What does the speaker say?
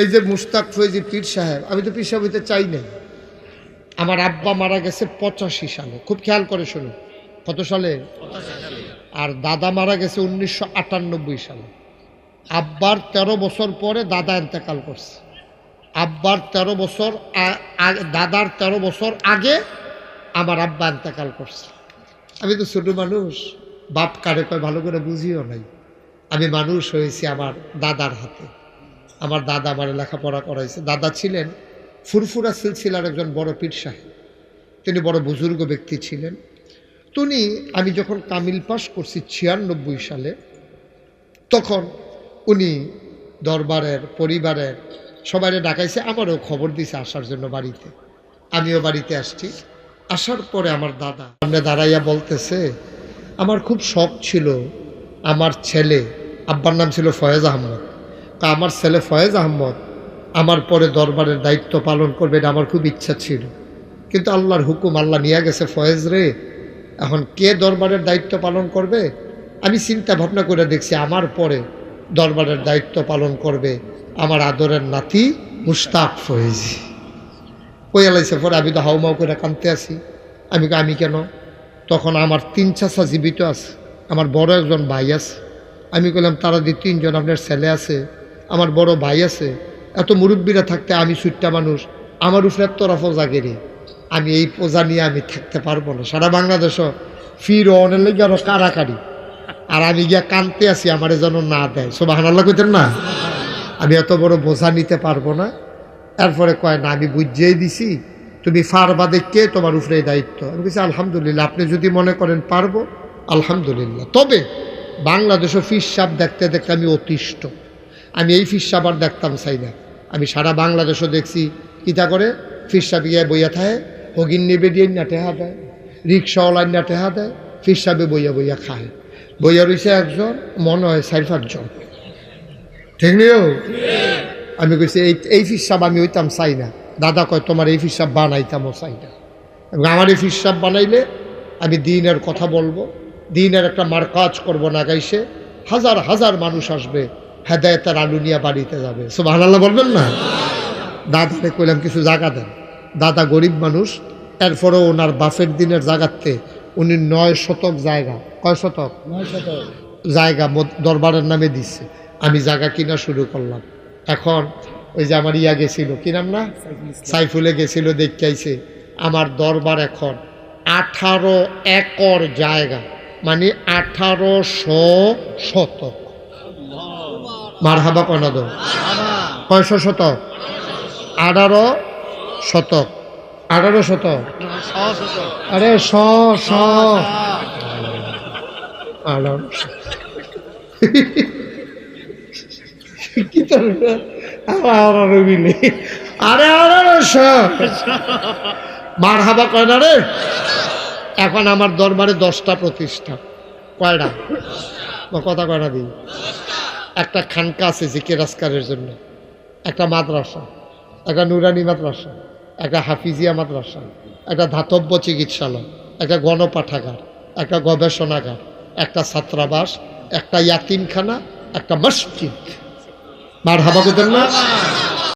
এই যে মুস্তাক ফৈজি পীর সাহেব, আমি তো পীর সাহেব হইতে চাই নাই। আমার আব্বা মারা গেছে 85 সালে, খুব খেয়াল করে শুনুন। কত সালে? আর দাদা মারা গেছে 1998 সালে। আব্বার 13 বছর পরে দাদা ইন্তেকাল করছে। আব্বার 13 বছর দাদার 13 বছর আগে আমার আব্বা ইন্তেকাল করছে। আমি তো ছোট মানুষ, বাপ কারে কয় ভালো করে বুঝিও নাই। আমি মানুষ হয়েছি আমার দাদার হাতে। আমার দাদা আমার লেখাপড়া করাইছে। দাদা ছিলেন ফুরফুরা সিলসিলার একজন বড় পীর সাহেব, তিনি বড় বুজুর্গ ব্যক্তি ছিলেন। তিনি আমি যখন কামিল পাস করছি 96 সালে, তখন উনি দরবারের পরিবারের সবাই ডাকাইছে, আমারও খবর দিছে আসার জন্য বাড়িতে। আমিও বাড়িতে আসছি। আসার পরে আমার দাদা সামনে দাঁড়াইয়া বলতেছে, আমার খুব শখ ছিল আমার ছেলে, আব্বার নাম ছিল ফয়েজ আহমদ, তা আমার ছেলে ফয়েজ আহমদ আমার পরে দরবারের দায়িত্ব পালন করবে, এটা আমার খুব ইচ্ছা ছিল। কিন্তু আল্লাহর হুকুম, আল্লাহ নিয়ে গেছে ফয়েজ রে, এখন কে দরবারের দায়িত্ব পালন করবে? আমি চিন্তা ভাবনা করে দেখছি আমার পরে দরবারের দায়িত্ব পালন করবে আমার আদরের নাতি মুস্তাক ফয়েজি। কই আলাইছে পরে আমি তো হাউমাউ করে কাঁদতে আসি। আমি কেন? তখন আমার 3 চাচা জীবিত আছে, আমার বড় একজন ভাই আছে। আমি বললাম তারা দিয়ে 3 জন, আপনার ছেলে আছে, আমার বড় ভাই আছে, এত মুরব্বীরা থাকতে আমি ছুট্টা মানুষ, আমার উপরে তরফ জাগেরে, আমি এই পূজা নিয়ে আমি থাকতে পারবো না। সারা বাংলাদেশও ফির অনেক লেগে আরো কারাকারি, আর আমি গিয়া কানতে আসি আমার যেন না দেয়। সুবহানাল্লাহ কইতেন না? আমি এত বড় বোঝা নিতে পারবো না। এরপরে কয় না, আমি বুঝিয়েই দিছি, তুমি ফারবা দেখে তোমার উপরে দায়িত্ব। আমি বলছি আলহামদুলিল্লাহ, আপনি যদি মনে করেন পারবো আলহামদুলিল্লাহ। তবে বাংলাদেশও ফির সাপ দেখতে দেখতে আমি অতিষ্ঠ। আমি এই ফির সাপ আর দেখতাম চাই না। আমি সারা বাংলাদেশও দেখছি কিতা করে ফির সাপ গিয়ে বইয়া থাকে, হগিন নেবে দিয়ে না টেহা দেয়, রিক্সাওয়ালার না টেহা দেয়, ফির সাপে বইয়া বইয়া খায়। বইয়া রয়েছে একজন, মনে হয় 4-5 জন, ঠিক নিও। আমি কইছি এই ফির সাপ আমি হইতাম চাই না। দাদা কয় তোমার এই ফির সাপ বানাইতামও চাই না। এবং আমার এই ফির সাপ বানাইলে আমি দিনের কথা বলবো, দিনের একটা মার্কাজ করবো না, গাইছে হাজার হাজার মানুষ আসবে, হেদায়েতের আলু নিয়ে বাড়িতে যাবে। সুবহানাল্লাহ বলবেন না? দাদারে কইলাম কিছু জায়গা দেন। দাদা গরিব মানুষ, এরপরেও ওনার বাফের দিনের জায়গাতে উনি 9 শতক জায়গা, কয় শতক? 9 শতক জায়গা দরবারের নামে দিচ্ছে। আমি জায়গা কিনা শুরু করলাম। এখন ওই যে আমার ইয়া গেছিল, কি নাম না, সাইফুলে গেছিল, দেখতে আইছে আমার দরবার এখন 18 একর জায়গা, মানে 1800 শতক। মারহাবা কনা দো, কয়শো শতক? 18 শতক। 18 শতক, আরে 1800 মারহাবা কয় না রে। এখন আমার দরবারে 10টা প্রতিষ্ঠান। কয়টা? কথা কয়টা দিই? একটা খানকা আছে জিকির আজকারের জন্য, একটা মাদ্রাসা, একটা নুরানি মাদ্রাসা, একটা হাফিজিয়া মাদ্রাসা, একটা ধাতব্য চিকিৎসালয়, একটা গণপাঠাগার, একটা গবেষণাগার, একটা ছাত্রাবাস, একটা ইয়াতিমখানা, একটা মসজিদ। মারহাবা কইতেন না?